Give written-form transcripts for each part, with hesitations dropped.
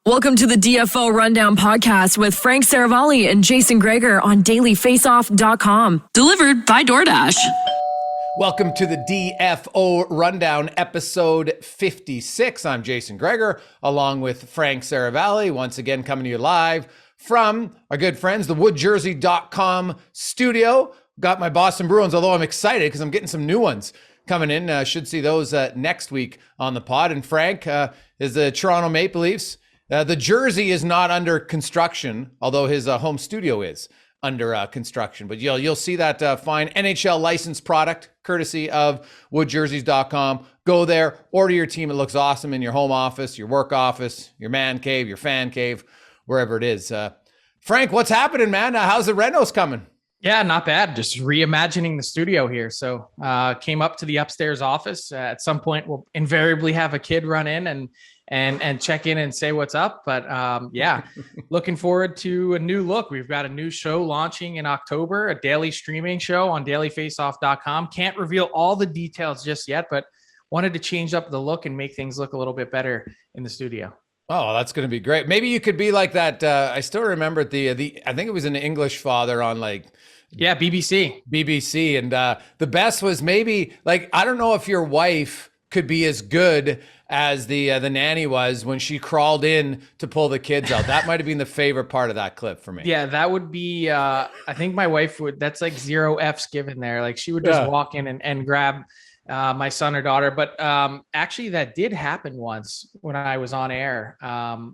Welcome to the DFO Rundown podcast with Frank Seravalli and Jason Gregor on dailyfaceoff.com. Delivered by DoorDash. Welcome to the DFO Rundown, episode 56. I'm Jason Gregor, along with Frank Seravalli, once again coming to you live from our good friends, the woodjersey.com studio. Got my Boston Bruins, although I'm excited because I'm getting some new ones coming in. Should see those next week on the pod. And Frank is the Toronto Maple Leafs. The jersey is not under construction, although his home studio is under construction. But you'll see that fine NHL licensed product, courtesy of woodjerseys.com. Go there, order your team. It looks awesome in your home office, your work office, your man cave, your fan cave, wherever it is. Frank, what's happening, man? How's the renos coming? Yeah, not bad. Just reimagining the studio here. So came up to the upstairs office. At some point, we'll invariably have a kid run in and check in and say what's up. But yeah, looking forward to a new look. We've got a new show launching in October, a daily streaming show on dailyfaceoff.com. Can't reveal all the details just yet, but wanted to change up the look and make things look a little bit better in the studio. Oh, that's going to be great. Maybe you could be like that. I still remember I think it was an English Father on BBC. And the best was maybe I don't know if your wife could be as good as the nanny was when she crawled in to pull the kids out. That might have been the favorite part of that clip for me. Yeah, that would be, I think my wife would, that's like 0 F's given there. She would just walk in and grab my son or daughter. But actually that did happen once when I was on air.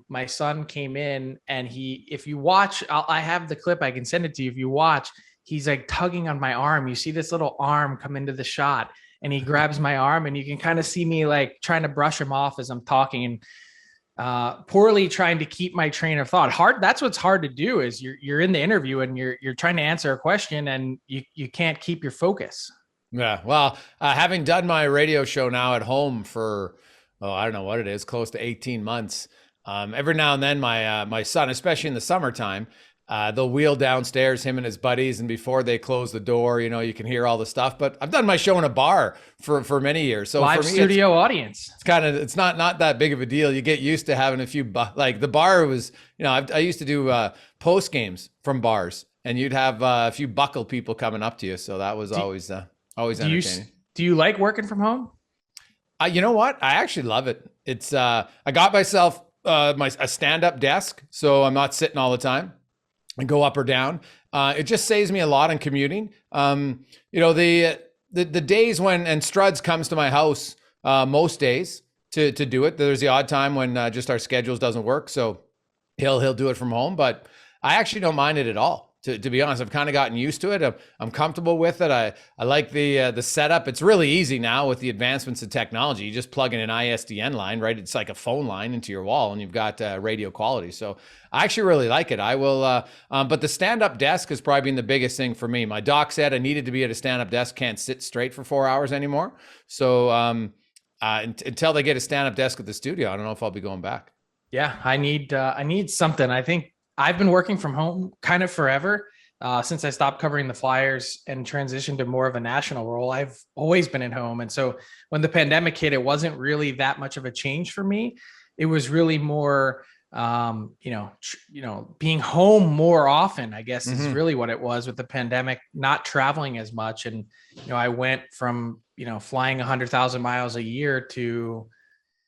My son came in and if you watch, I have the clip, I can send it to you. If you watch, he's tugging on my arm. You see this little arm come into the shot and he grabs my arm and you can kind of see me trying to brush him off as I'm talking and poorly trying to keep my train of thought. That's what's hard to do is you're in the interview and you're trying to answer a question and you can't keep your focus. Yeah. Well, having done my radio show now at home for, I don't know what it is, close to 18 months. Every now and then my son, especially in the summertime, they'll wheel downstairs, him and his buddies, and before they close the door, you can hear all the stuff. But I've done my show in a bar for many years, so live for me, studio audience. It's not that big of a deal. You get used to having a few the bar was, I used to do post games from bars, and you'd have a few buckle people coming up to you, so that was always entertaining. Do you like working from home? You know what? I actually love it. It's I got myself a stand-up desk, so I'm not sitting all the time and go up or down. It just saves me a lot in commuting. The days when, and Struds comes to my house most days to do it. There's the odd time when just our schedules doesn't work. So he'll do it from home, but I actually don't mind it at all. To be honest, I've kind of gotten used to it. I'm comfortable with it. I like the setup. It's really easy now with the advancements of technology. You just plug in an ISDN line, right? It's like a phone line into your wall and you've got radio quality. So I actually really like it. I will, but the stand-up desk has probably been the biggest thing for me. My doc said I needed to be at a stand-up desk, can't sit straight for 4 hours anymore. So until they get a stand-up desk at the studio, I don't know if I'll be going back. Yeah, I need something. I think I've been working from home kind of forever since I stopped covering the Flyers and transitioned to more of a national role. I've always been at home. And so when the pandemic hit, it wasn't really that much of a change for me. It was really more, being home more often, I guess is really what it was with the pandemic, not traveling as much. And, I went from, flying 100,000 miles a year to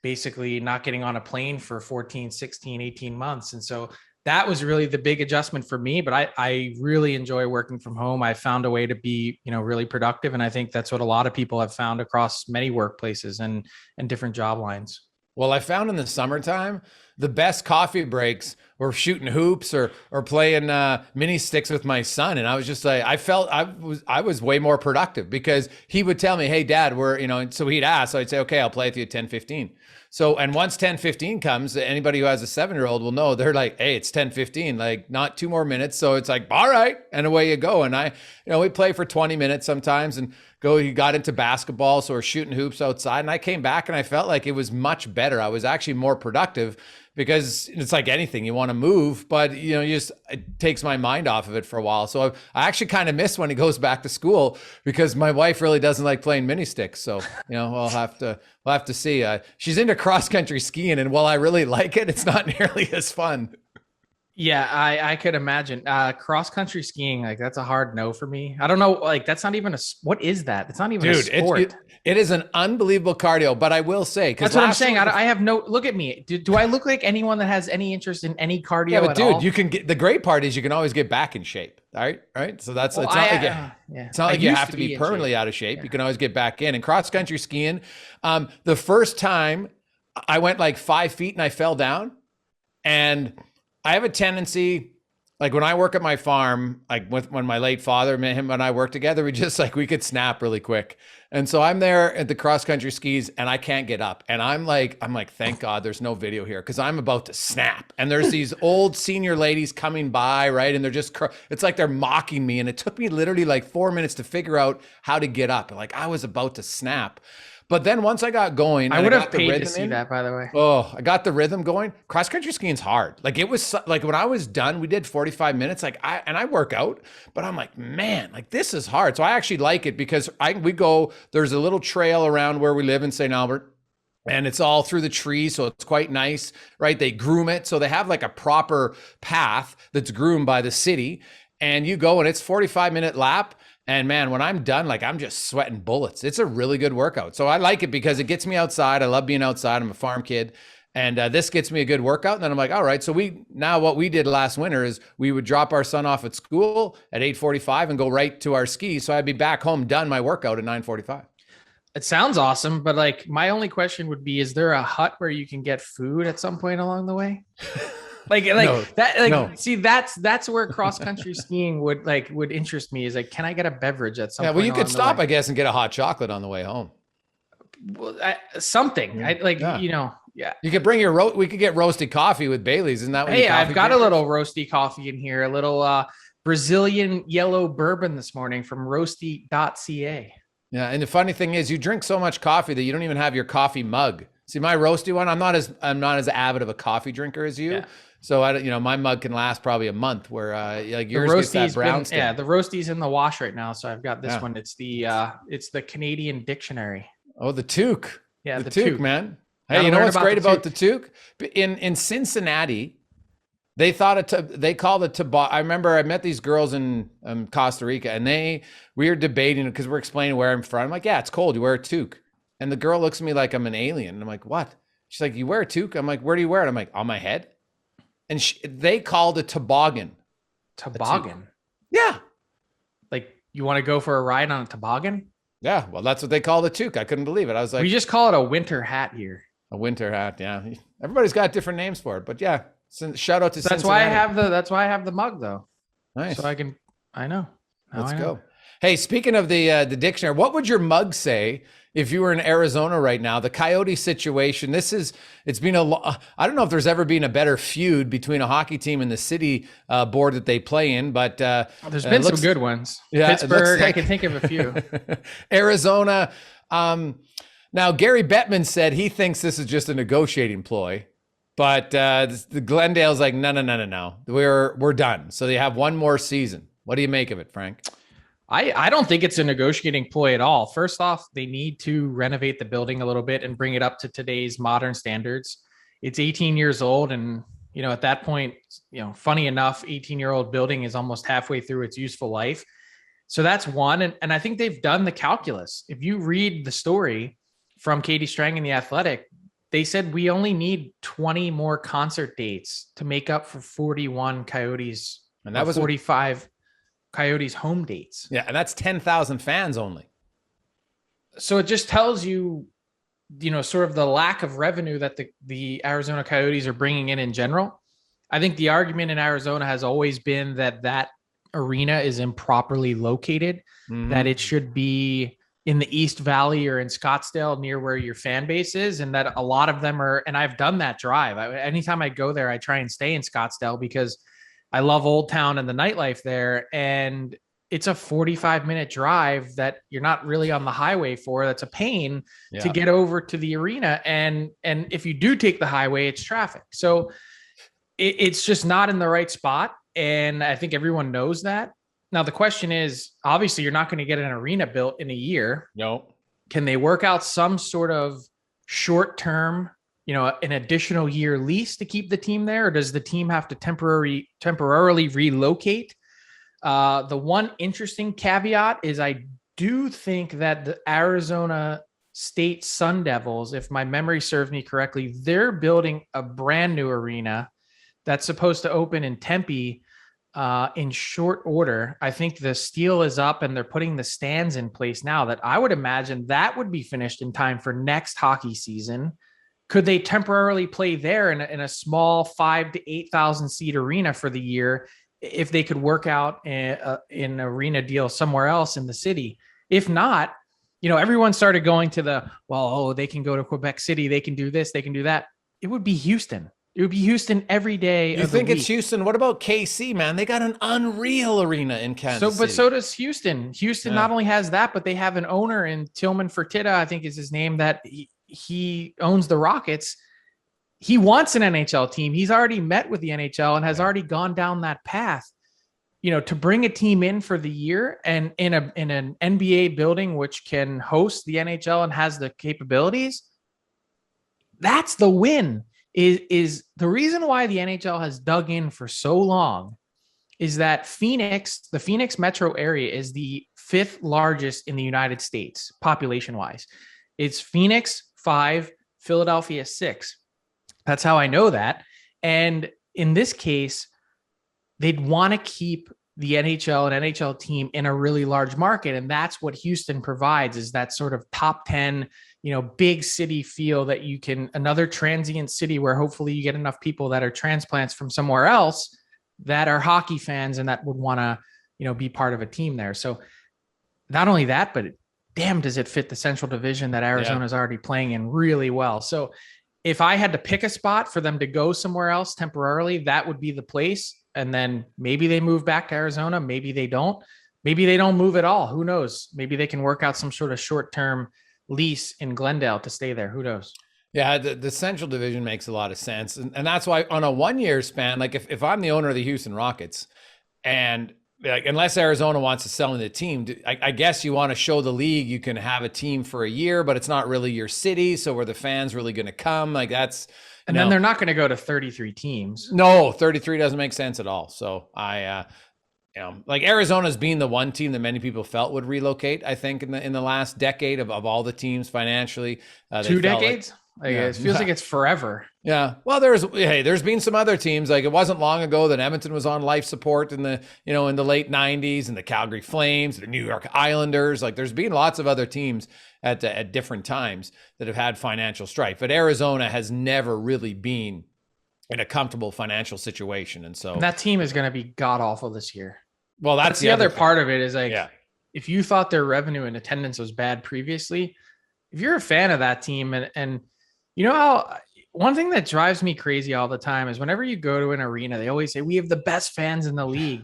basically not getting on a plane for 14, 16, 18 months. And so that was really the big adjustment for me, but I really enjoy working from home. I found a way to be, really productive. And I think that's what a lot of people have found across many workplaces and different job lines. Well, I found in the summertime, the best coffee breaks were shooting hoops or playing mini sticks with my son. And I was just I felt I was way more productive because he would tell me, hey, Dad, so he'd ask. So I'd say, okay, I'll play with you at 10:15. So, and once 10:15 comes, anybody who has a 7-year-old will know they're like, hey, it's 10:15, not 2 more minutes. So it's all right. And away you go. And we play for 20 minutes sometimes and he got into basketball. So we're shooting hoops outside and I came back and I felt like it was much better. I was actually more productive because it's like anything, you want to move, but it takes my mind off of it for a while. So I actually kind of miss when he goes back to school, because my wife really doesn't like playing mini sticks. So, we'll have to see. She's into cross country skiing, and while I really like it, it's not nearly as fun. Yeah, I could imagine. Cross country skiing, like that's a hard no for me. I don't know, like that's not even what is that? It's not even a sport. It is an unbelievable cardio, but I will say, that's what I'm saying. I have no, look at me. Do I look like anyone that has any interest in any cardio? Yeah, but all? You can get, the great part is you can always get back in shape. All right. So it's not like you have to be permanently out of shape. Yeah. You can always get back in. And cross country skiing, the first time I went like 5 feet and I fell down, and I have a tendency, like when I work at my farm, like when my late father, him and I worked together, we could snap really quick. And so I'm there at the cross country skis and I can't get up. And I'm like, thank God there's no video here, because I'm about to snap. And there's these old senior ladies coming by, right? And they're just, it's like they're mocking me. And it took me literally like 4 minutes to figure out how to get up. Like I was about to snap. But then once I got going, I would have paid to see that, by the way. Oh, I got the rhythm going. Cross country skiing's hard. Like it was like when I was done, we did 45 minutes. Like I work out, but I'm like, man, like this is hard. So I actually like it, because there's a little trail around where we live in St. Albert, and it's all through the trees. So it's quite nice, right? They groom it. So they have like a proper path that's groomed by the city, and you go and it's 45-minute lap. And man, when I'm done, like I'm just sweating bullets. It's a really good workout. So I like it because it gets me outside. I love being outside. I'm a farm kid. And this gets me a good workout. And then I'm like, all right. So what we did last winter is we would drop our son off at school at 8:45 and go right to our skis. So I'd be back home, done my workout at 9:45. It sounds awesome. But like my only question would be, is there a hut where you can get food at some point along the way? See, that's where cross country skiing would interest me, is like, can I get a beverage at some point? Well, you could stop, I guess, and get a hot chocolate on the way home. Well, something. Yeah. You could bring we could get roasted coffee with Bailey's. Isn't that what I've got a little roasty coffee in here, a little Brazilian yellow bourbon this morning from roasty.ca. Yeah. And the funny thing is, you drink so much coffee that you don't even have your coffee mug. See, my roasty one, I'm not as avid of a coffee drinker as you. Yeah. So my mug can last probably a month, where like yours gets that brown skin. Yeah, the roasty's in the wash right now, so I've got this one. It's the Canadian Dictionary. Oh, the toque. Yeah, the toque, man. Hey, you know what's great about the toque? In Cincinnati, they called it toboggan. I remember I met these girls in Costa Rica, and we were debating, because we're explaining where I'm from. I'm like, yeah, it's cold. You wear a toque. And the girl looks at me like I'm an alien. And I'm like, what? She's like, you wear a toque? I'm like, where do you wear it? I'm like, on my head. And they called it toboggan. Toboggan? Yeah. Like, you want to go for a ride on a toboggan? Yeah. Well, that's what they call the toque. I couldn't believe it. I was like, we just call it a winter hat here. A winter hat. Yeah. Everybody's got different names for it, but yeah. Shout out to Cincinnati. That's why I have the mug, though. Nice. So I know. Let's go. Hey, speaking of the dictionary, what would your mug say if you were in Arizona right now? The Coyote situation. It's been I don't know if there's ever been a better feud between a hockey team and the city board that they play in, but there's been some good ones. Yeah, Pittsburgh, I can think of a few. Arizona. Now Gary Bettman said he thinks this is just a negotiating ploy, but the Glendale's like, no, we're done. So they have one more season. What do you make of it, Frank? I don't think it's a negotiating ploy at all. First off, they need to renovate the building a little bit and bring it up to today's modern standards. It's 18 years old. And, at that point, funny enough, 18-year-old building is almost halfway through its useful life. So that's one. And I think they've done the calculus. If you read the story from Katie Strang in The Athletic, they said we only need 20 more concert dates to make up for 41 Coyotes. And that was 45 Coyotes home dates. Yeah. And that's 10,000 fans only. So it just tells you, sort of the lack of revenue that the Arizona Coyotes are bringing in general. I think the argument in Arizona has always been that arena is improperly located, that it should be in the East Valley or in Scottsdale near where your fan base is. And that a lot of them are, and I've done that drive. Anytime I go there, I try and stay in Scottsdale because I love Old Town and the nightlife there. And it's a 45-minute drive that you're not really on the highway for. That's a pain to get over to the arena. And if you do take the highway, it's traffic. So it's just not in the right spot. And I think everyone knows that. Now, the question is, obviously, you're not going to get an arena built in a year. No. Can they work out some sort of short-term, an additional year lease to keep the team there? Or does the team have to temporarily relocate? The one interesting caveat is I do think that the Arizona State Sun Devils, if my memory serves me correctly, they're building a brand new arena that's supposed to open in Tempe in short order. I think the steel is up and they're putting the stands in place now that I would imagine that would be finished in time for next hockey season. Could they temporarily play there in a small 5,000 to 8,000 seat arena for the year if they could work out an arena deal somewhere else in the city? If not, everyone started going to they can go to Quebec City, they can do this, they can do that. It would be Houston. It would be Houston every day. You think it's Houston? What about KC, man? They got an unreal arena in Kansas City. But so does Houston. Houston not only has that, but they have an owner in Tillman Fertitta, I think is his name, that he owns the Rockets. He wants an NHL team. He's already met with the NHL and has already gone down that path. To bring a team in for the year and in an NBA building which can host the NHL and has the capabilities, that's the win. Is the reason why the NHL has dug in for so long is that the Phoenix metro area is the 5th largest in the United States, population-wise. It's Phoenix 5, Philadelphia 6. That's how I know that. And in this case, they'd want to keep the NHL and NHL team in a really large market. And that's what Houston provides, is that sort of top 10, big city feel that you can, another transient city where hopefully you get enough people that are transplants from somewhere else that are hockey fans and that would want to, be part of a team there. So not only that, but damn, does it fit the Central Division that Arizona is already playing in really well. So if I had to pick a spot for them to go somewhere else temporarily, that would be the place. And then maybe they move back to Arizona. Maybe they don't. Maybe they don't move at all. Who knows? Maybe they can work out some sort of short-term lease in Glendale to stay there. Who knows? Yeah, the Central Division makes a lot of sense. And that's why on a 1-year span, like if I'm the owner of the Houston Rockets and unless Arizona wants to sell in the team, I guess you want to show the league you can have a team for a year, but it's not really your city. So were the fans really going to come? Like that's... And then they're not going to go to 33 teams. No, 33 doesn't make sense at all. So Arizona's being the one team that many people felt would relocate. I think in the last decade of all the teams financially, 2 decades. It feels like it's forever. Yeah. Well, there's been some other teams. Like it wasn't long ago that Edmonton was on life support in the late 90s, and the Calgary Flames, the New York Islanders. Like there's been lots of other teams at different times that have had financial strife, but Arizona has never really been in a comfortable financial situation. And so that team is going to be god awful this year. Well, that's the other part of it is if you thought their revenue and attendance was bad previously, if you're a fan of that team and how one thing that drives me crazy all the time is whenever you go to an arena, they always say we have the best fans in the league.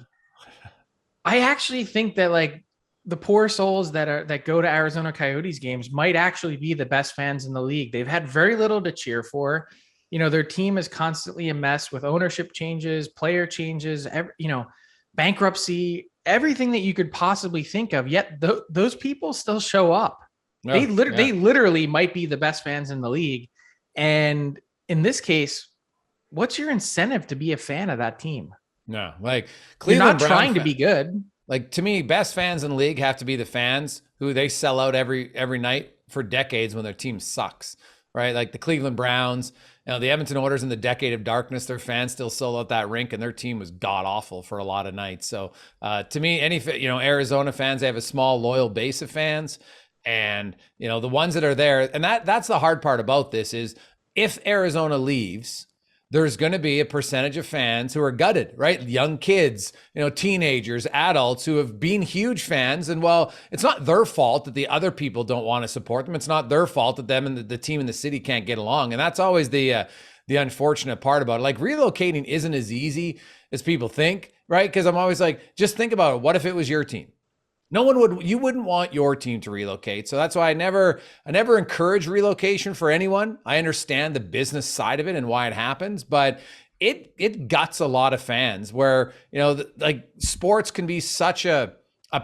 I actually think that the poor souls that go to Arizona Coyotes games might actually be the best fans in the league. They've had very little to cheer for. Their team is constantly a mess with ownership changes, player changes, bankruptcy, everything that you could possibly think of. Yet those people still show up. Yeah, they literally might be the best fans in the league. And in this case, what's your incentive to be a fan of that team? No, Cleveland, you're not trying to be good. To me, best fans in the league have to be the fans who they sell out every night for decades when their team sucks, right? Like the Cleveland Browns, the Edmonton Oilers in the decade of darkness, their fans still sold out that rink and their team was god awful for a lot of nights. So to me, Arizona fans, they have a small loyal base of fans. And, the ones that are there, and that's the hard part about this is if Arizona leaves, there's going to be a percentage of fans who are gutted, right? Young kids, teenagers, adults who have been huge fans. And well, it's not their fault that the other people don't want to support them. It's not their fault that them and the team in the city can't get along. And that's always the unfortunate part about it. Relocating isn't as easy as people think, right? Because I'm always just think about it. What if it was your team? No one would, you wouldn't want your team to relocate. So that's why I never encourage relocation for anyone. I understand the business side of it and why it happens, but it guts a lot of fans where, like sports can be such a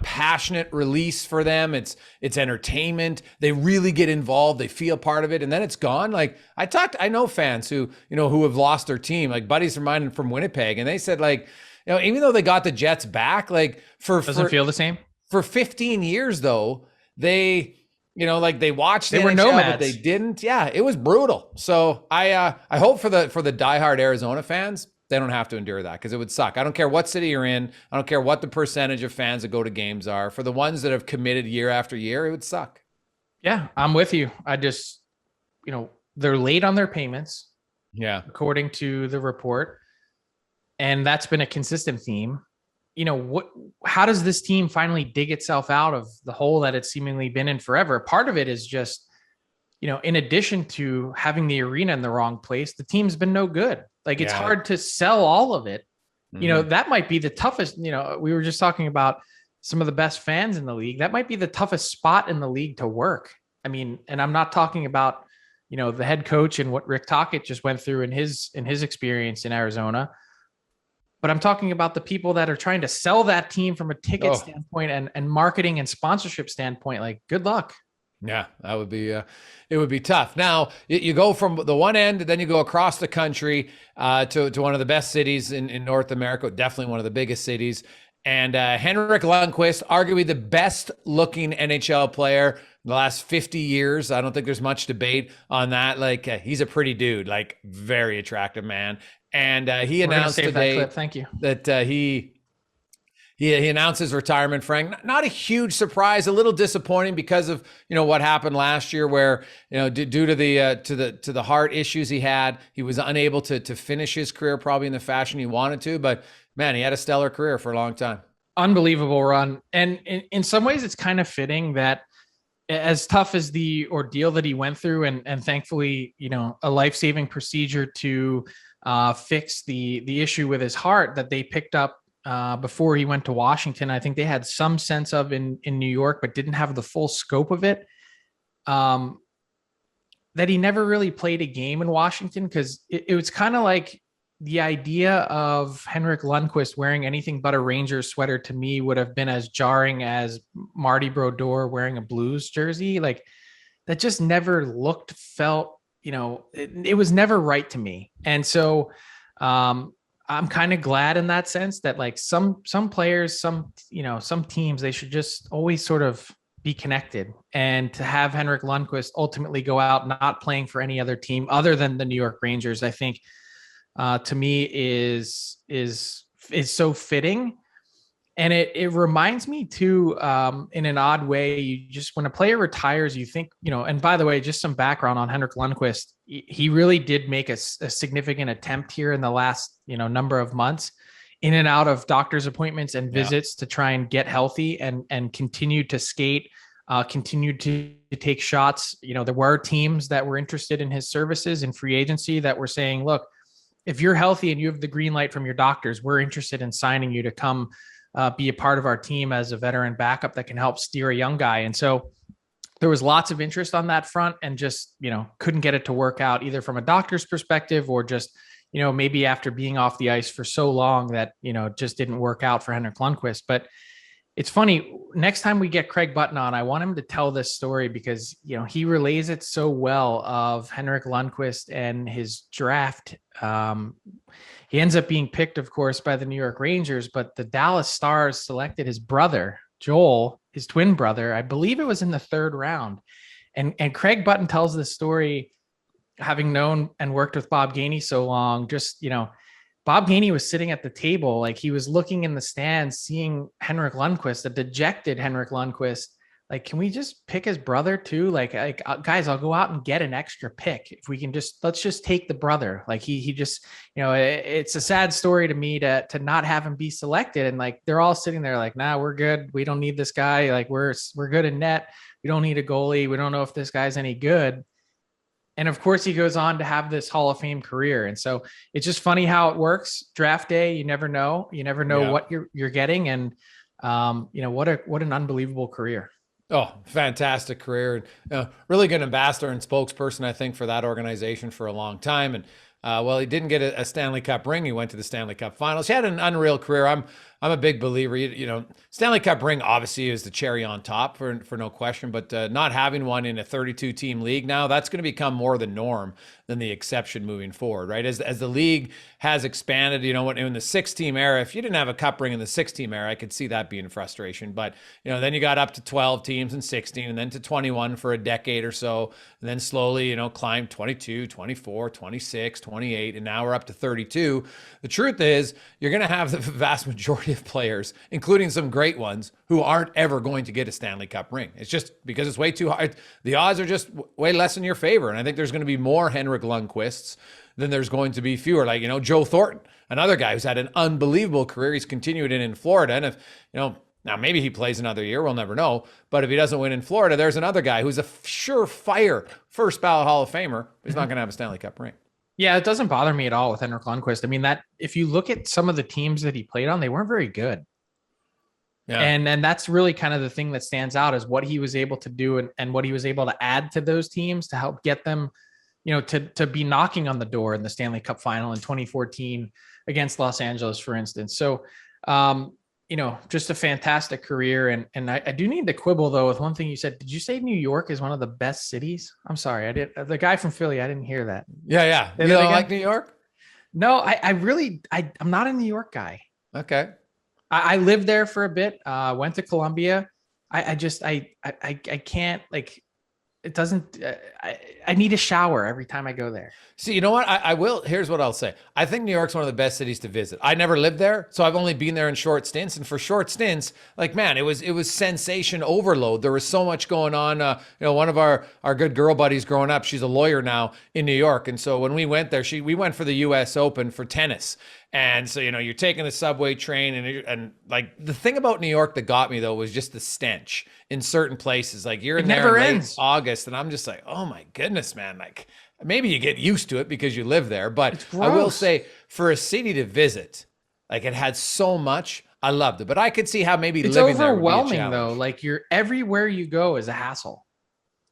passionate release for them. It's entertainment. They really get involved. They feel part of it, and then it's gone. Like I know fans who have lost their team, like buddies of mine from Winnipeg, and they said like, even though they got the Jets back, like doesn't feel the same. For 15 years, though, they watched the They were NHL, nomads. but they didn't. Yeah, it was brutal. So I hope for the diehard Arizona fans, they don't have to endure that, because it would suck. I don't care what city you're in. I don't care what the percentage of fans that go to games are. For the ones that have committed year after year, it would suck. Yeah, I'm with you. I just, they're late on their payments. Yeah. According to the report. And that's been a consistent theme. How does this team finally dig itself out of the hole that it's seemingly been in forever? Part of it is just, in addition to having the arena in the wrong place, the team's been no good. Like it's hard to sell all of it. Mm-hmm. That might be the toughest, we were just talking about some of the best fans in the league. That might be the toughest spot in the league to work. I mean, and I'm not talking about, the head coach and what Rick Tocchet just went through in his experience in Arizona. But I'm talking about the people that are trying to sell that team from a ticket standpoint and marketing and sponsorship standpoint. Like, good luck. Yeah, that would be, it would be tough. Now you go from the one end, then you go across the country to one of the best cities in North America, definitely one of the biggest cities. And Henrik Lundqvist, arguably the best looking NHL player in the last 50 years. I don't think there's much debate on that. Like he's a pretty dude, like very attractive man. And he announced today that he announced his retirement, Frank. Not a huge surprise, a little disappointing because of what happened last year, where due to the heart issues he had, he was unable to finish his career probably in the fashion he wanted to. But man, he had a stellar career for a long time. Unbelievable run, and in some ways, it's kind of fitting that, as tough as the ordeal that he went through, and thankfully, a life-saving procedure to fix the issue with his heart that they picked up before he went to Washington. I think they had some sense of in New York, but didn't have the full scope of it. That he never really played a game in Washington, because it was kind of like the idea of Henrik Lundqvist wearing anything but a Rangers sweater to me would have been as jarring as Marty Brodeur wearing a Blues jersey. Like that just never felt, it was never right to me. And so I'm kind of glad in that sense that like some players, some teams, they should just always sort of be connected. And to have Henrik Lundqvist ultimately go out not playing for any other team other than the New York Rangers, I think to me is so fitting. And it reminds me too, in an odd way, you just, when a player retires, you think, and by the way, just some background on Henrik Lundqvist, he really did make a significant attempt here in the last, number of months, in and out of doctor's appointments and visits to try and get healthy and continue to skate, continue to take shots. There were teams that were interested in his services in free agency that were saying, look, if you're healthy and you have the green light from your doctors, we're interested in signing you to come be a part of our team as a veteran backup that can help steer a young guy. And so there was lots of interest on that front, and just, couldn't get it to work out either from a doctor's perspective or just, maybe after being off the ice for so long that, just didn't work out for Henrik Lundqvist. But it's funny, next time we get Craig Button on, I want him to tell this story because, he relays it so well of Henrik Lundqvist and his draft. He ends up being picked, of course, by the New York Rangers, but the Dallas Stars selected his brother, Joel, his twin brother. I believe it was in the third round. And Craig Button tells this story, having known and worked with Bob Gainey so long, just, Bob Gainey was sitting at the table, like he was looking in the stands, seeing Henrik Lundqvist, a dejected Henrik Lundqvist. Like, can we just pick his brother too? Like guys, I'll go out and get an extra pick. If we can let's just take the brother. Like he just, it's a sad story to me to not have him be selected. And like, they're all sitting there like, nah, we're good. We don't need this guy. Like we're good in net. We don't need a goalie. We don't know if this guy's any good. And of course he goes on to have this Hall of Fame career. And so it's just funny how it works. Draft day, you never know what you're getting. And What an unbelievable career. Oh, fantastic career. Really good ambassador and spokesperson, I think, for that organization for a long time. And well, he didn't get a Stanley Cup ring. He went to the Stanley Cup Finals. He had an unreal career. I'm a big believer. Stanley Cup ring obviously is the cherry on top for no question. But not having one in a 32 team league now, that's going to become more the norm than the exception moving forward, right? As the league has expanded, in the 6-team era, if you didn't have a cup ring in the 6-team era, I could see that being frustration. But then you got up to 12 teams and 16, and then to 21 for a decade or so, and then slowly, climbed 22, 24, 26, 28, and now we're up to 32. The truth is, you're going to have the vast majority of players, including some great ones, who aren't ever going to get a Stanley Cup ring. It's just because it's way too hard. The odds are just way less in your favor. And I think there's going to be more Henrik Lundqvists than there's going to be fewer. Like, Joe Thornton, another guy who's had an unbelievable career. He's continued in Florida. And if, now maybe he plays another year, we'll never know. But if he doesn't win in Florida, there's another guy who's a surefire first ballot Hall of Famer. He's not going to have a Stanley Cup ring. Yeah, it doesn't bother me at all with Henrik Lundqvist. I mean, that if you look at some of the teams that he played on, they weren't very good. Yeah. And that's really kind of the thing that stands out is what he was able to do and what he was able to add to those teams to help get them, to be knocking on the door in the Stanley Cup final in 2014 against Los Angeles, for instance. So, just a fantastic career. And I do need to quibble though with one thing you said. Did you say New York is one of the best cities? I'm sorry. The guy from Philly, I didn't hear that. Yeah. You don't like New York? No, I'm not a New York guy. Okay. I lived there for a bit. Went to Columbia. I can't, like, it doesn't, I need a shower every time I go there. See, you know what? I will. Here's what I'll say. I think New York's one of the best cities to visit. I never lived there, so I've only been there in short stints. And for short stints, like, man, it was sensation overload. There was so much going on. One of our good girl buddies growing up, she's a lawyer now in New York. And so when we went there, we went for the U.S. Open for tennis. And so, you're taking the subway train and like the thing about New York that got me though was just the stench in certain places. Like you're in there in late August and I'm just like, oh my goodness, man. Like maybe you get used to it because you live there. But I will say for a city to visit, like it had so much. I loved it. But I could see how maybe it's living there overwhelming though. Like everywhere you go is a hassle.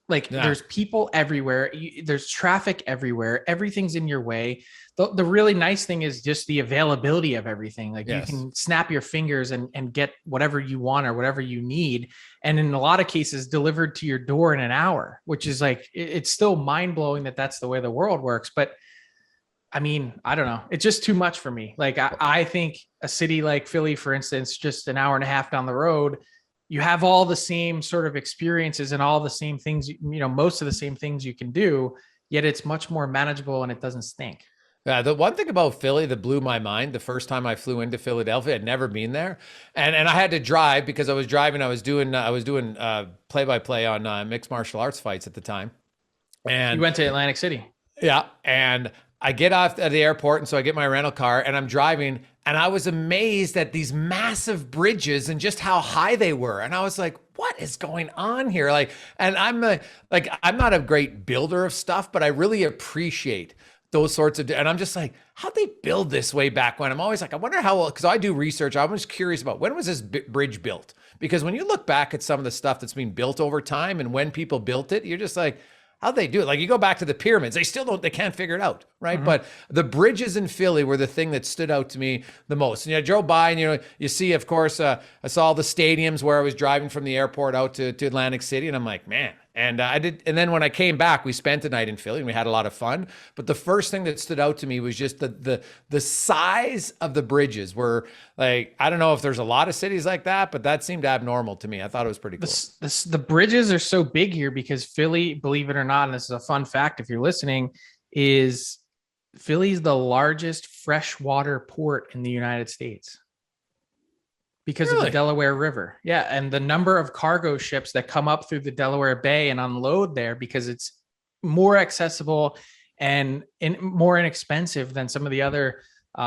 Like there's people everywhere. There's traffic everywhere. Everything's in your way. The really nice thing is just the availability of everything. Like you can snap your fingers and get whatever you want or whatever you need. And in a lot of cases delivered to your door in an hour, which is like, it's still mind blowing that that's the way the world works. But I mean, I don't know. It's just too much for me. Like I think a city like Philly, for instance, just an hour and a half down the road, you have all the same sort of experiences and all the same things, most of the same things you can do, yet it's much more manageable and it doesn't stink. Yeah, the one thing about Philly that blew my mind the first time I flew into Philadelphia, I'd never been there, and I had to drive because I was driving. I was doing play-by-play on mixed martial arts fights at the time, and you went to Atlantic City. Yeah, and I get off at the airport, and so I get my rental car, and I'm driving, and I was amazed at these massive bridges and just how high they were, and I was like, what is going on here? Like, and I'm not a great builder of stuff, but I really appreciate those sorts of, and I'm just like, how'd they build this way back when? I'm always like, I wonder how, because I do research. I'm just curious about when was this bridge built? Because when you look back at some of the stuff that's being built over time and when people built it, you're just like, how'd they do it? Like you go back to the pyramids, they can't figure it out, right? Mm-hmm. But the bridges in Philly were the thing that stood out to me the most. And I drove by and, you see, of course, I saw all the stadiums where I was driving from the airport out to Atlantic City. And I'm like, man. And I did. And then when I came back, we spent the night in Philly and we had a lot of fun. But the first thing that stood out to me was just the size of the bridges were like, I don't know if there's a lot of cities like that, but that seemed abnormal to me. I thought it was pretty cool. The bridges are so big here because Philly, believe it or not, and this is a fun fact if you're listening, is Philly's the largest freshwater port in the United States. Because of the Delaware River. Yeah. And the number of cargo ships that come up through the Delaware Bay and unload there because it's more accessible and more inexpensive than some of the other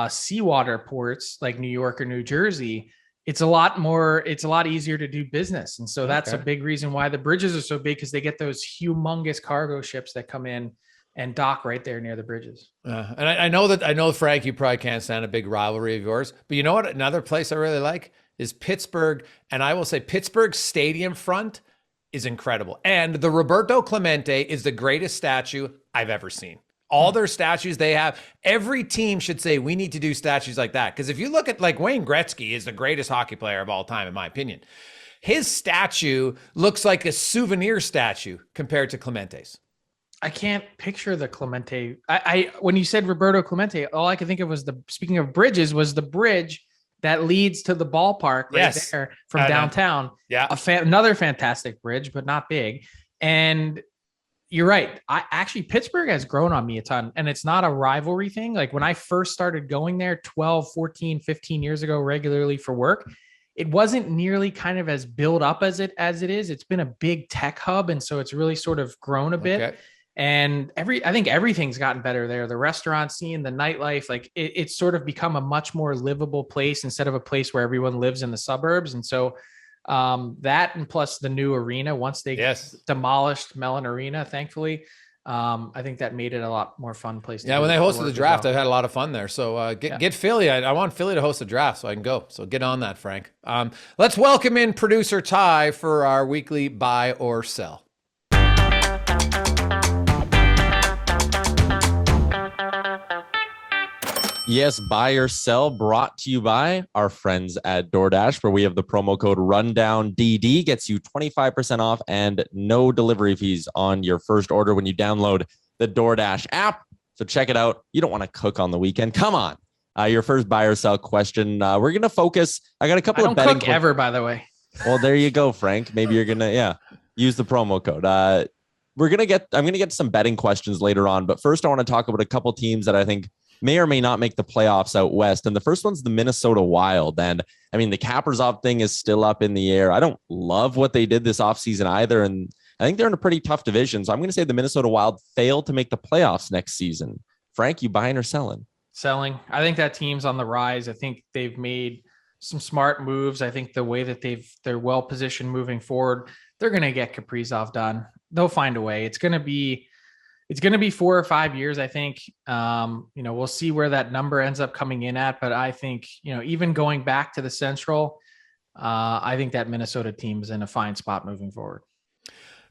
seawater ports like New York or New Jersey. It's a lot easier to do business. And so that's a big reason why the bridges are so big, because they get those humongous cargo ships that come in and dock right there near the bridges. And I know, Frank, you probably can't stand a big rivalry of yours, but you know what? Another place I really like, is Pittsburgh. And I will say Pittsburgh's stadium front is incredible. And the Roberto Clemente is the greatest statue I've ever seen. All their statues they have, every team should say, we need to do statues like that. Because if you look at like Wayne Gretzky is the greatest hockey player of all time, in my opinion. His statue looks like a souvenir statue compared to Clemente's. I can't picture the Clemente. When you said Roberto Clemente, all I could think of was speaking of bridges, was the bridge that leads to the ballpark right there from downtown. Yeah. Another fantastic bridge, but not big. And you're right. Pittsburgh has grown on me a ton, and it's not a rivalry thing. Like when I first started going there 12, 14, 15 years ago, regularly for work, it wasn't nearly kind of as built up as it is. It's been a big tech hub. And so it's really sort of grown a bit. Okay. And I think everything's gotten better there. The restaurant scene, the nightlife, like it's sort of become a much more livable place instead of a place where everyone lives in the suburbs. And so that, and plus the new arena, once they demolished Mellon Arena, thankfully, I think that made it a lot more fun place. Yeah, when they hosted the draft, I had a lot of fun there. So get Philly. I want Philly to host the draft so I can go. So get on that, Frank. Let's welcome in producer Ty for our weekly buy or sell. Yes, buy or sell brought to you by our friends at DoorDash, where we have the promo code RUNDOWNDD, gets you 25% off and no delivery fees on your first order when you download the DoorDash app. So check it out. You don't want to cook on the weekend. Come on. Your first buy or sell question. We're going to focus. I got a couple of betting. I don't cook ever, by the way. Well, there you go, Frank. Maybe you're going to, use the promo code. I'm going to get some betting questions later on, but first I want to talk about a couple teams that I think may or may not make the playoffs out west. And the first one's the Minnesota Wild. And I mean, the Kaprizov thing is still up in the air. I don't love what they did this offseason either. And I think they're in a pretty tough division. So I'm going to say the Minnesota Wild failed to make the playoffs next season. Frank, you buying or selling? Selling. I think that team's on the rise. I think they've made some smart moves. I think the way that they're well positioned moving forward, they're going to get Kaprizov done. They'll find a way. It's going to be 4 or 5 years, I think. We'll see where that number ends up coming in at. But I think, even going back to the Central, I think that Minnesota team is in a fine spot moving forward.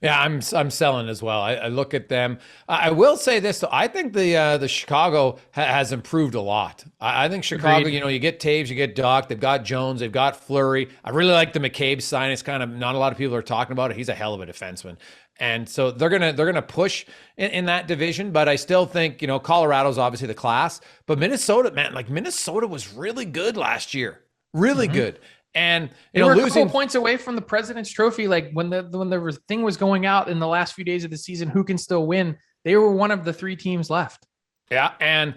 Yeah, I'm selling as well. I look at them. I will say this, though. I think the Chicago has improved a lot. I think Chicago, Agreed. You get Taves, you get Doc, they've got Jones, they've got Fleury. I really like the McCabe sign. It's kind of not a lot of people are talking about it. He's a hell of a defenseman. And so they're gonna push in that division, but I still think, Colorado's obviously the class, but Minnesota, man, like Minnesota was really good last year. Really good. And they were losing a couple points away from the President's Trophy. Like when the thing was going out in the last few days of the season, who can still win? They were one of the 3 teams left. Yeah, and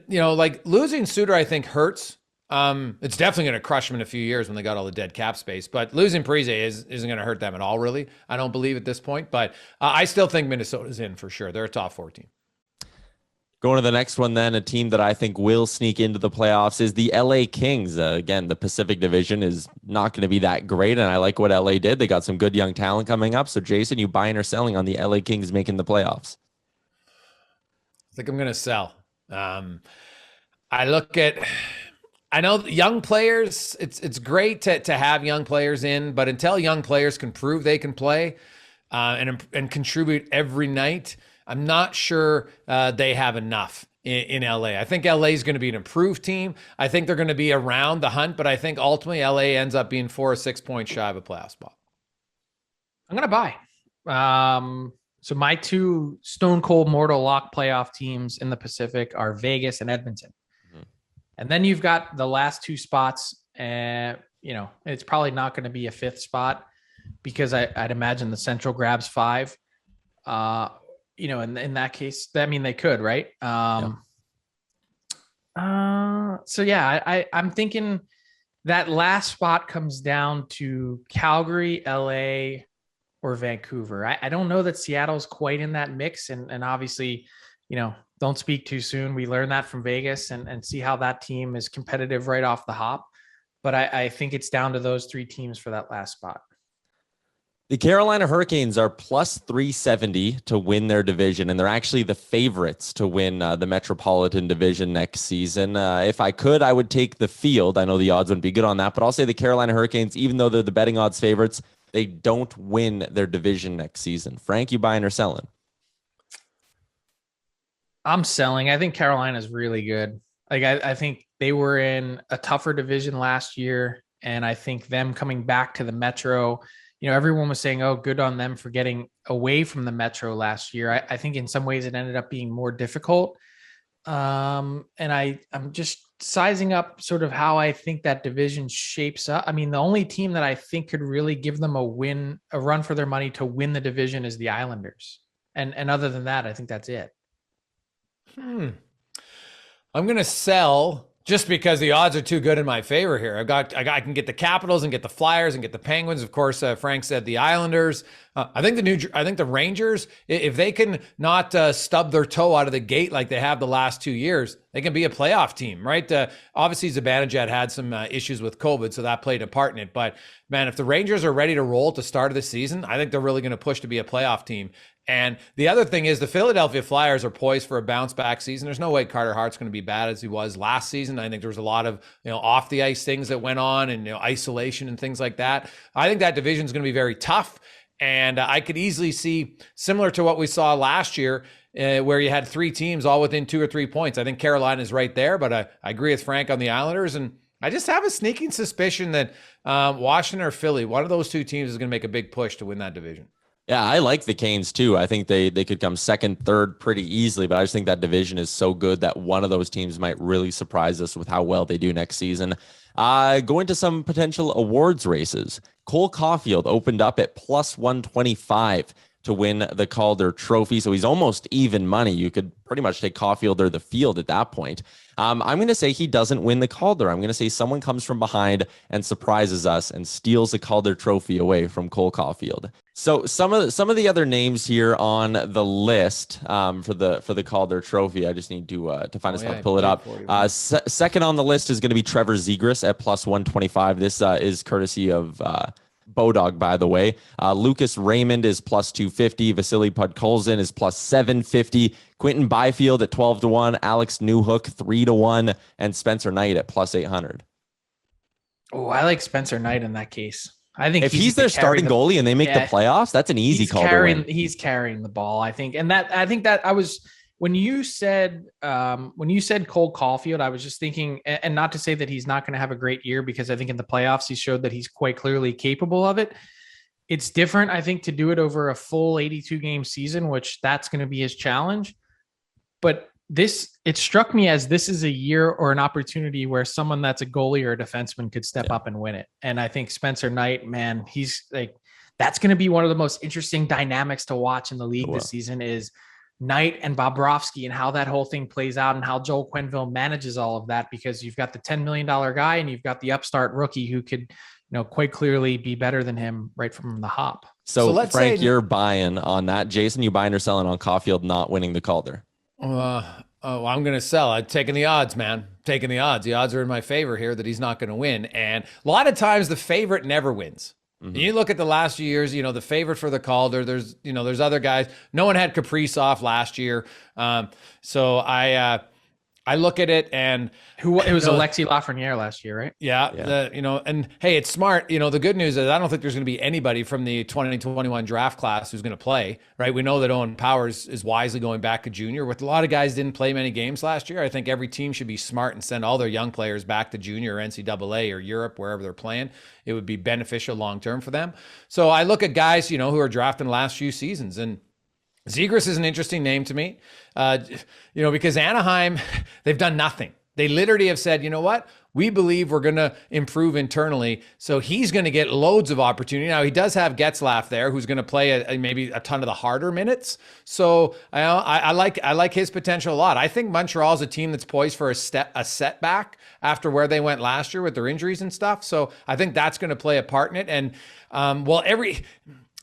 like losing Suter, I think hurts. It's definitely going to crush them in a few years when they got all the dead cap space. But losing Parise isn't going to hurt them at all, really. I don't believe at this point. But I still think Minnesota's in for sure. They're a top 4 team. Going to the next one, then, a team that I think will sneak into the playoffs is the LA Kings. Again, the Pacific Division is not going to be that great, and I like what LA did. They got some good young talent coming up. So, Jason, you buying or selling on the LA Kings making the playoffs? I think I'm going to sell. I know young players, it's great to have young players in, but until young players can prove they can play and contribute every night, I'm not sure they have enough in LA. I think LA is going to be an improved team. I think they're going to be around the hunt, but I think ultimately LA ends up being 4 or 6 points shy of a playoff spot. I'm going to buy. So my 2 stone cold mortal lock playoff teams in the Pacific are Vegas and Edmonton. And then you've got the last 2 spots, and it's probably not going to be a 5th spot because I'd imagine the Central grabs 5. In that case, they could, right? I'm thinking that last spot comes down to Calgary, LA, or Vancouver. I don't know that Seattle's quite in that mix, and obviously, don't speak too soon. We learned that from Vegas and see how that team is competitive right off the hop. But I think it's down to those 3 teams for that last spot. The Carolina Hurricanes are plus 370 to win their division, and they're actually the favorites to win the Metropolitan Division next season. If I could, I would take the field. I know the odds wouldn't be good on that, but I'll say the Carolina Hurricanes, even though they're the betting odds favorites, they don't win their division next season. Frank, you buying or selling? I'm selling. I think Carolina's really good. Like I think they were in a tougher division last year, and I think them coming back to the Metro, everyone was saying, oh, good on them for getting away from the Metro last year. I think in some ways it ended up being more difficult. And I'm just sizing up sort of how I think that division shapes up. I mean, the only team that I think could really give them a run for their money to win the division is the Islanders. And other than that, I think that's it. I'm going to sell just because the odds are too good in my favor here. I can get the Capitals and get the Flyers and get the Penguins. Of course, Frank said the Islanders. I think the Rangers, if they can not stub their toe out of the gate like they have the last 2 years, they can be a playoff team, right? Obviously, Zibanejad had some issues with COVID, so that played a part in it. But man, if the Rangers are ready to roll at the start of the season, I think they're really going to push to be a playoff team. And the other thing is the Philadelphia Flyers are poised for a bounce back season. There's no way Carter Hart's going to be bad as he was last season. I think there was a lot of, off the ice things that went on and, isolation and things like that. I think that division is going to be very tough. And I could easily see, similar to what we saw last year, where you had 3 teams all within 2 or 3 points. I think Carolina is right there, but I agree with Frank on the Islanders. And I just have a sneaking suspicion that Washington or Philly, one of those 2 teams is going to make a big push to win that division. Yeah, I like the Canes too. I think they could come second, third pretty easily, but I just think that division is so good that one of those teams might really surprise us with how well they do next season. Going to some potential awards races. Cole Caulfield opened up at plus 125 to win the Calder Trophy, so he's almost even money. You could pretty much take Caulfield or the field at that point. I'm going to say he doesn't win the Calder. I'm going to say someone comes from behind and surprises us and steals the Calder Trophy away from Cole Caulfield. So some of the other names here on the list for the Calder Trophy, I just need to find a spot to pull it up. Second on the list is going to be Trevor Zegras at plus 125. This is courtesy of Bodog, by the way. Lucas Raymond is plus 250. Vasily Podkolzin is plus 750. Quentin Byfield at 12-1. Alex Newhook 3-1, and Spencer Knight at plus 800. Oh, I like Spencer Knight in that case. I think if he's their starting goalie and they make the playoffs, that's an easy call to win. He's carrying the ball, I think. And I think that I was, when you said Cole Caulfield, I was just thinking, and not to say that he's not going to have a great year, because I think in the playoffs he showed that he's quite clearly capable of it. It's different, I think, to do it over a full 82 game season, which that's going to be his challenge. But it struck me as this is a year or an opportunity where someone that's a goalie or a defenseman could step up and win it. And I think Spencer Knight, man, he's like, that's going to be one of the most interesting dynamics to watch in the league this season is Knight and Bobrovsky and how that whole thing plays out and how Joel Quenneville manages all of that, because you've got the $10 million guy and you've got the upstart rookie who could, quite clearly be better than him right from the hop. So let's Frank, you're buying on that. Jason, you buying or selling on Caulfield not winning the Calder? I'm going to sell. I'm taking the odds, man. Taking the odds. The odds are in my favor here that he's not going to win. And a lot of times the favorite never wins. Mm-hmm. You look at the last few years, the favorite for the Calder, there's other guys. No one had Kaprizov last year. So I look at it and it was Alexis Lafreniere last year, right? Yeah. And hey, it's smart. The good news is I don't think there's going to be anybody from the 2021 draft class who's going to play, right? We know that Owen Powers is wisely going back to junior. With a lot of guys didn't play many games last year. I think every team should be smart and send all their young players back to junior or NCAA or Europe, wherever they're playing. It would be beneficial long-term for them. So I look at guys, who are drafting the last few seasons, and Zegras is an interesting name to me, because Anaheim, they've done nothing. They literally have said, you know what? We believe we're going to improve internally. So he's going to get loads of opportunity. Now, he does have Getzlaf there, who's going to play maybe a ton of the harder minutes. So I like his potential a lot. I think Montreal's a team that's poised for a setback after where they went last year with their injuries and stuff. So I think that's going to play a part in it. And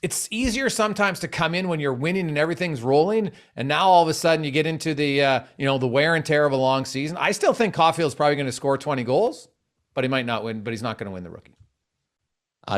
it's easier sometimes to come in when you're winning and everything's rolling. And now all of a sudden you get into the wear and tear of a long season. I still think Caulfield's probably going to score 20 goals, but he might not win, but he's not going to win the rookie.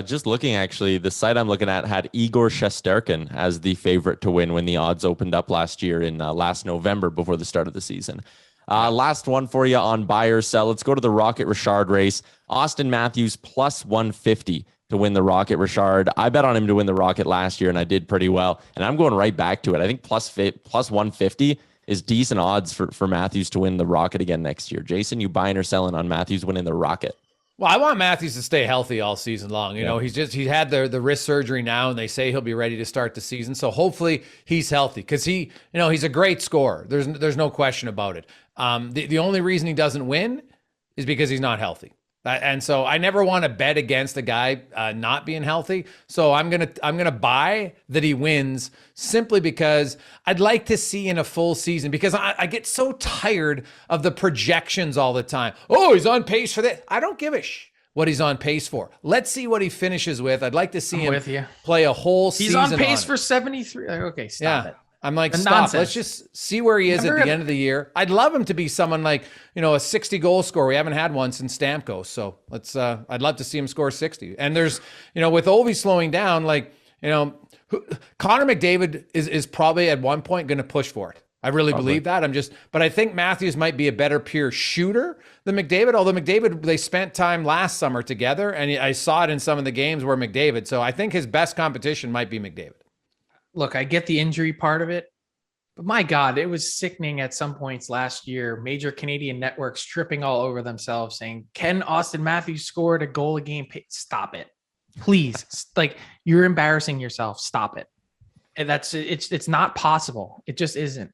Just looking, actually, the site I'm looking at had Igor Shesterkin as the favorite to win when the odds opened up last year in last November before the start of the season. Last one for you on buy or sell. Let's go to the Rocket Richard race. Austin Matthews plus 150 to win the Rocket Richard. I bet on him to win the Rocket last year, and I did pretty well. And I'm going right back to it. I think plus 150 is decent odds for Matthews to win the Rocket again next year. Jason, you buying or selling on Matthews winning the Rocket? Well, I want Matthews to stay healthy all season long. You know, he had the wrist surgery now, and they say he'll be ready to start the season. So hopefully he's healthy, because he's a great scorer. There's no question about it. The only reason he doesn't win is because he's not healthy. And so I never want to bet against a guy not being healthy. So I'm gonna buy that he wins, simply because I'd like to see in a full season, because I get so tired of the projections all the time. Oh, he's on pace for that. I don't give a what he's on pace for. Let's see what he finishes with. I'd like to see him play a whole season. He's on pace for 73. Okay, stop it. I'm like, stop. Nonsense. Let's just see where he is at the end of the year. I'd love him to be someone like, a 60 goal scorer. We haven't had one since Stamkos. So I'd love to see him score 60. And there's, with Ovi slowing down, Connor McDavid is probably at one point going to push for it. I really believe that. But I think Matthews might be a better pure shooter than McDavid. Although McDavid, they spent time last summer together, and I saw it in some of the games where McDavid. So I think his best competition might be McDavid. Look, I get the injury part of it, but my God, it was sickening at some points last year. Major Canadian networks tripping all over themselves saying, can Austin Matthews score a goal a game? Stop it. Please. You're embarrassing yourself. Stop it. And it's not possible. It just isn't.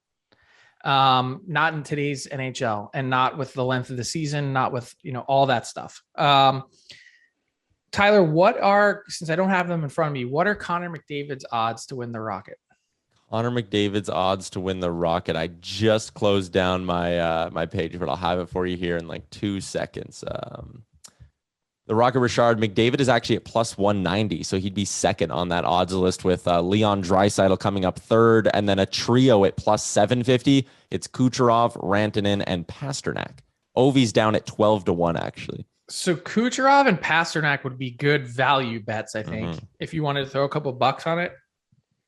Not in today's NHL, and not with the length of the season, not with, all that stuff. Tyler, since I don't have them in front of me, what are Connor McDavid's odds to win the Rocket? Connor McDavid's odds to win the Rocket. I just closed down my page, but I'll have it for you here in 2 seconds. The Rocket Richard, McDavid is actually at plus 190, so he'd be second on that odds list, with Leon Draisaitl coming up third, and then a trio at plus 750. It's Kucherov, Rantanen, and Pasternak. Ovi's down at 12-1, actually. So Kucherov and Pasternak would be good value bets, I think, if you wanted to throw a couple bucks on it.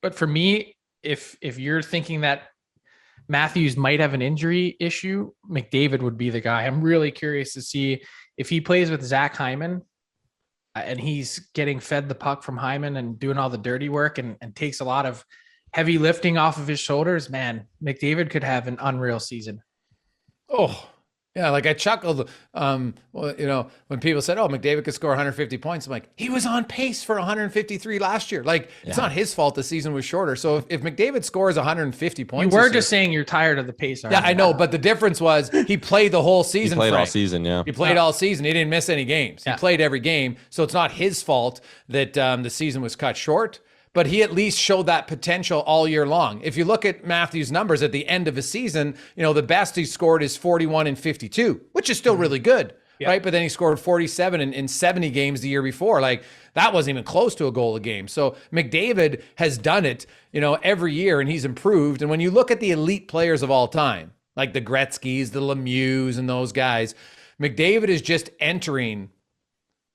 But for me, if you're thinking that Matthews might have an injury issue, McDavid would be the guy. I'm really curious to see if he plays with Zach Hyman and he's getting fed the puck from Hyman and doing all the dirty work and takes a lot of heavy lifting off of his shoulders. Man, McDavid could have an unreal season. Oh, yeah, I chuckled, when people said, McDavid could score 150 points. I'm like, he was on pace for 153 last year. It's not his fault the season was shorter. So if McDavid scores 150 points. You were just saying you're tired of the pace. Yeah, I know, but the difference was he played the whole season. He played all season, yeah. He played all season. He didn't miss any games. He played every game. So it's not his fault that the season was cut short. But he at least showed that potential all year long. If you look at Matthews' numbers at the end of a season, the best he scored is 41 and 52, which is still really good, right? But then he scored 47 in 70 games the year before. That wasn't even close to a goal a game. So McDavid has done it, every year, and he's improved. And when you look at the elite players of all time, like the Gretzkys, the Lemieux, and those guys, McDavid is just entering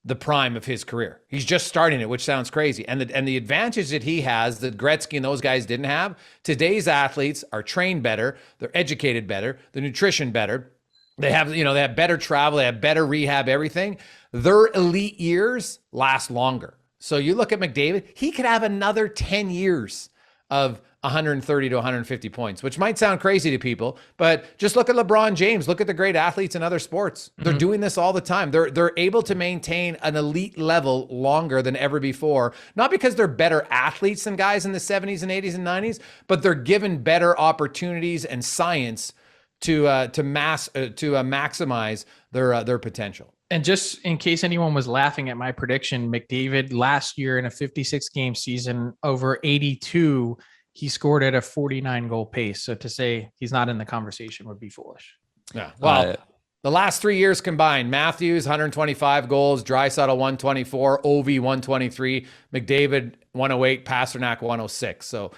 the prime of his career. He's just starting it, which sounds crazy. And the advantage that he has that Gretzky and those guys didn't have, today's athletes are trained better, they're educated better, the nutrition better. They have, they have better travel, they have better rehab, everything. Their elite years last longer. So you look at McDavid, he could have another 10 years of 130 to 150 points, which might sound crazy to people, but just look at LeBron James. Look at the great athletes in other sports. They're doing this all the time. They're able to maintain an elite level longer than ever before, not because they're better athletes than guys in the 70s and 80s and 90s, but they're given better opportunities and science to maximize their potential. And just in case anyone was laughing at my prediction, McDavid last year in a 56 game season over 82, he scored at a 49 goal pace. So to say he's not in the conversation would be foolish. Yeah. Well, the last 3 years combined, Matthews, 125 goals, Draisaitl, 124, Ovi, 123, McDavid, 108, Pasternak 106. So,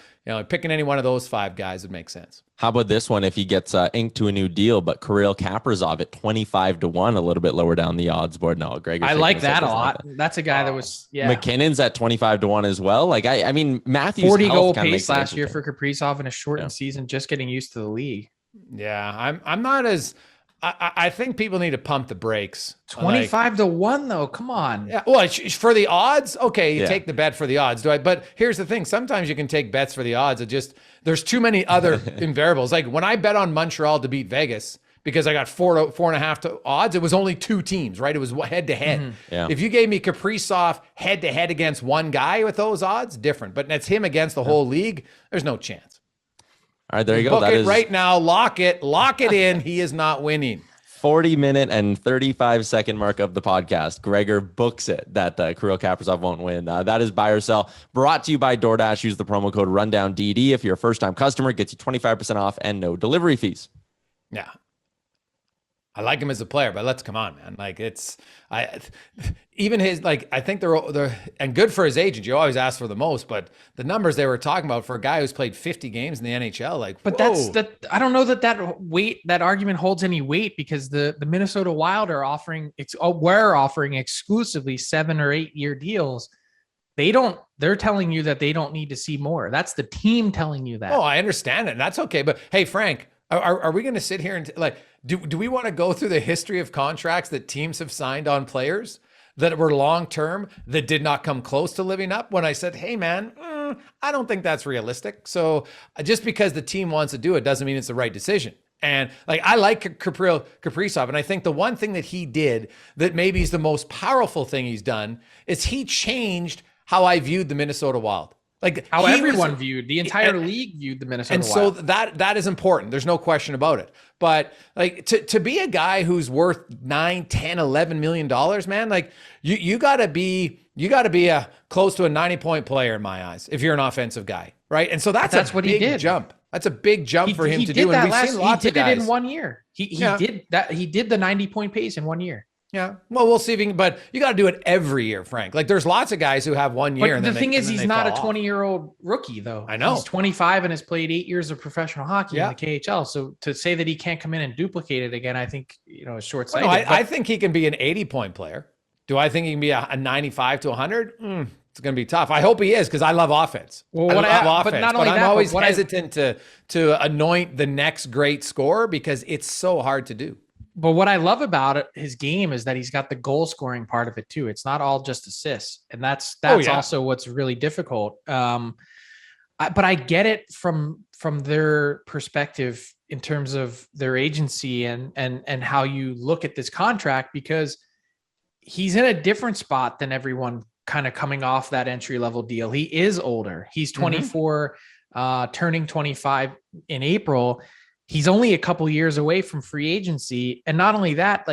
picking any one of those 5 guys would make sense. How about this one if he gets inked to a new deal, but Kirill Kaprizov at 25-1, a little bit lower down the odds board? No, Greg. I like that a lot. That's a guy that was, McKinnon's at 25-1 as well. Like, I mean, Matthews 40 goal pace last year for Kaprizov in a shortened season, just getting used to the league. Yeah, I'm not as. I think people need to pump the brakes. 25-1 though. Come on. Yeah. Well, for the odds, okay, you take the bet for the odds. But here's the thing: sometimes you can take bets for the odds. There's too many other invariables. Like when I bet on Montreal to beat Vegas because I got 4.5 to odds, it was only 2 teams, right? It was head to head. If you gave me Kaprizov head to head against one guy with those odds, different. But it's him against the whole league. There's no chance. All right, there you go. Book it right now. Lock it in. He is not winning. 40-minute and 35-second mark of the podcast. Gregor books it that Kirill Kaprizov won't win. That is Buy or Sell, brought to you by DoorDash. Use the promo code RUNDOWNDD. If you're a first-time customer, gets you 25% off and no delivery fees. Yeah. I like him as a player, but come on, man. Like even his, I think they're and good for his agent. You always ask for the most, but the numbers they were talking about for a guy who's played 50 games in the NHL, but I don't know that argument holds any weight because the Minnesota Wild are we're offering exclusively 7 or 8 year deals. They're telling you that they don't need to see more. That's the team telling you that. Oh, I understand it. And that's okay. But hey, Frank, are we going to sit here and do we want to go through the history of contracts that teams have signed on players that were long-term that did not come close to living up when I said, hey man, I don't think that's realistic. So just because the team wants to do it doesn't mean it's the right decision. And I like Kaprizov. And I think the one thing that he did that maybe is the most powerful thing he's done is he changed how I viewed the Minnesota Wild. How everyone viewed, the entire league viewed the Minnesota Wild. And so that is important. There's no question about it. But to be a guy who's worth $9, $10, $11 million, man, you gotta be a close to a 90-point player in my eyes if you're an offensive guy, right? And so that's what he did. Jump. That's a big jump for him to do. And we've seen lots of guys. He did it in 1 year. He did that. He did the 90-point pace in 1 year. Yeah. Well, we'll see if he can, but you got to do it every year, Frank. There's lots of guys who have 1 year. But the thing is, he's not a 20-year-old rookie, though. I know. He's 25 and has played 8 years of professional hockey in the KHL. So to say that he can't come in and duplicate it again, I think, is short-sighted. Well, no, I think he can be an 80-point player. Do I think he can be a 95 to 100? It's going to be tough. I hope he is because I love offense. Well, I love offense, but I'm always hesitant to anoint the next great scorer because it's so hard to do. But what I love about his game is that he's got the goal scoring part of it too. It's not all just assists. And that's also what's really difficult. But I get it from their perspective in terms of their agency and how you look at this contract, because he's in a different spot than everyone kind of coming off that entry level deal. He is older. He's 24, turning 25 in April. He's only a couple years away from free agency. And not only that,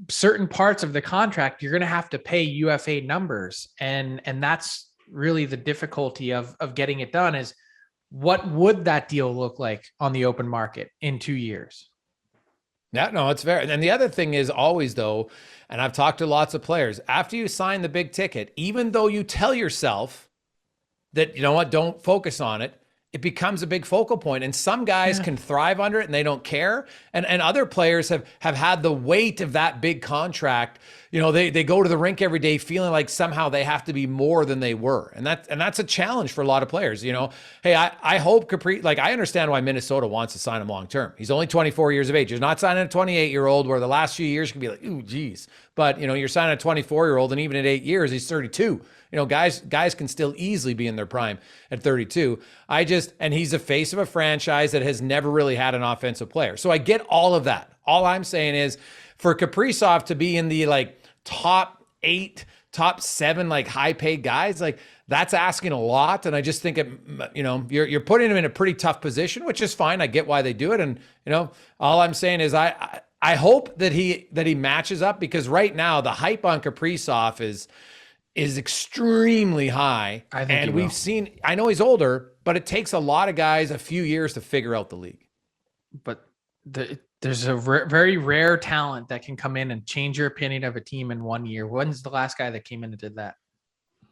certain parts of the contract, you're going to have to pay UFA numbers. And that's really the difficulty of getting it done is what would that deal look like on the open market in 2 years? Yeah, no, it's very. And the other thing is always though, and I've talked to lots of players, after you sign the big ticket, even though you tell yourself that, don't focus on it, it becomes a big focal point. And some guys can thrive under it and they don't care. And other players have had the weight of that big contract. They go to the rink every day feeling like somehow they have to be more than they were. And that's a challenge for a lot of players. Hey, I hope I understand why Minnesota wants to sign him long-term. He's only 24 years of age. He's not signing a 28-year-old where the last few years can be like, ooh, geez. But, you're signing a 24-year-old and even at 8 years, he's 32. Guys can still easily be in their prime at 32. And he's the face of a franchise that has never really had an offensive player. So I get all of that. All I'm saying is for Kaprizov to be in the top 8, top 7, high paid guys, that's asking a lot. And I just think you're putting him in a pretty tough position, which is fine. I get why they do it. And, all I'm saying is I hope that he matches up, because right now the hype on Kaprizov is extremely high. I think we've seen, I know he's older, but it takes a lot of guys a few years to figure out the league. But there's a very rare talent that can come in and change your opinion of a team in 1 year. When's the last guy that came in and did that?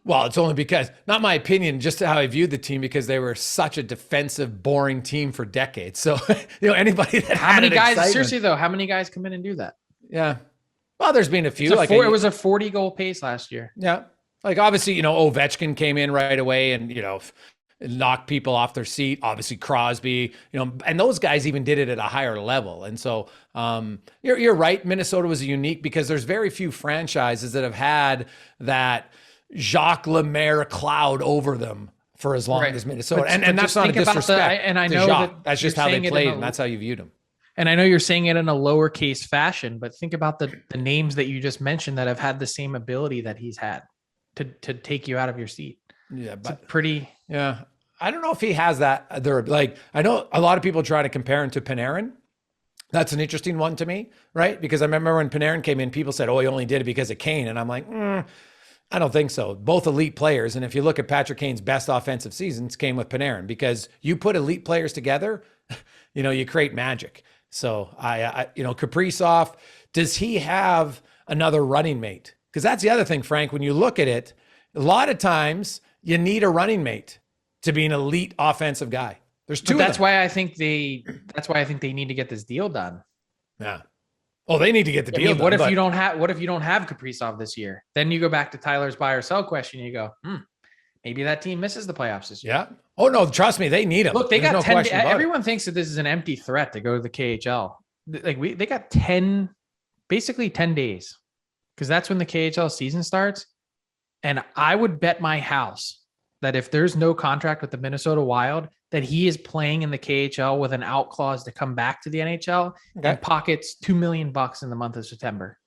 Well, it's only because, not my opinion, just how I viewed the team, because they were such a defensive, boring team for decades. So, anybody that how many guys, excitement, seriously though, how many guys come in and do that? Yeah. Well, there's been a few. It was a 40 goal pace last year. Yeah. Like, obviously, Ovechkin came in right away and, knocked people off their seat. Obviously, Crosby, and those guys even did it at a higher level. And so you're right. Minnesota was unique because there's very few franchises that have had that Jacques Lemaire cloud over them for as long as Minnesota. And that's not a disrespect. And I know that's just how they played, and that's how you viewed them. And I know you're saying it in a lowercase fashion, but think about the names that you just mentioned that have had the same ability that he's had to take you out of your seat. Yeah, but Yeah. I don't know if he has that. Like, I know a lot of people try to compare him to Panarin. That's an interesting one to me, right? Because I remember when Panarin came in, people said, "Oh, he only did it because of Kane," and I'm like, I don't think so. Both elite players, and if you look at Patrick Kane's best offensive seasons, came with Panarin, because you put elite players together, you create magic. So I Kaprizov, does he have another running mate? Because that's the other thing, Frank. When you look at it, a lot of times you need a running mate to be an elite offensive guy. There's two. That's why I think they need to get this deal done. Yeah. Oh, they need to get the deal done. What if you don't have Kaprizov this year? Then you go back to Tyler's buy or sell question. You go, maybe that team misses the playoffs this year. Yeah. Oh no, trust me, they need him. Look, they got 10. Everyone thinks that this is an empty threat to go to the KHL. Like they got 10 days, because that's when the KHL season starts. And I would bet my house that if there's no contract with the Minnesota Wild, that he is playing in the KHL with an out clause to come back to the NHL and pockets $2 million in the month of September.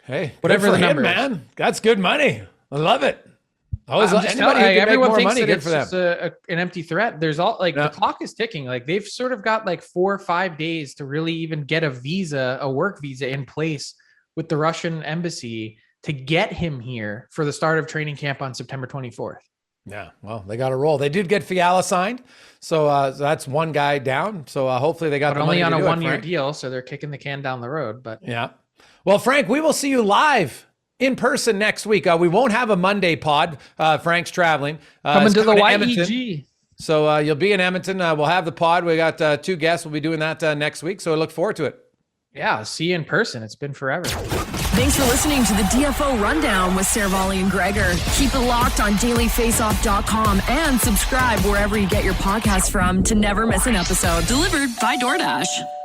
Hey, whatever the number, man, that's good money. I love it. Everyone thinks that it's just an empty threat. There's the clock is ticking. Like, they've sort of got 4 or 5 days to really even get a work visa in place with the Russian embassy to get him here for the start of training camp on September 24th. Yeah, well, they got to roll. They did get Fiala signed, so that's one guy down. So hopefully they got only on a 1-year deal, so they're kicking the can down the road. But yeah, well, Frank, we will see you live in person next week. We won't have a Monday pod. Frank's traveling. Coming to the YEG. Edmonton. So you'll be in Edmonton. We'll have the pod. We got 2 guests. We'll be doing that next week. So I look forward to it. Yeah, I'll see you in person. It's been forever. Thanks for listening to the DFO Rundown with Seravalli and Gregor. Keep it locked on dailyfaceoff.com and subscribe wherever you get your podcasts from to never miss an episode. Delivered by DoorDash.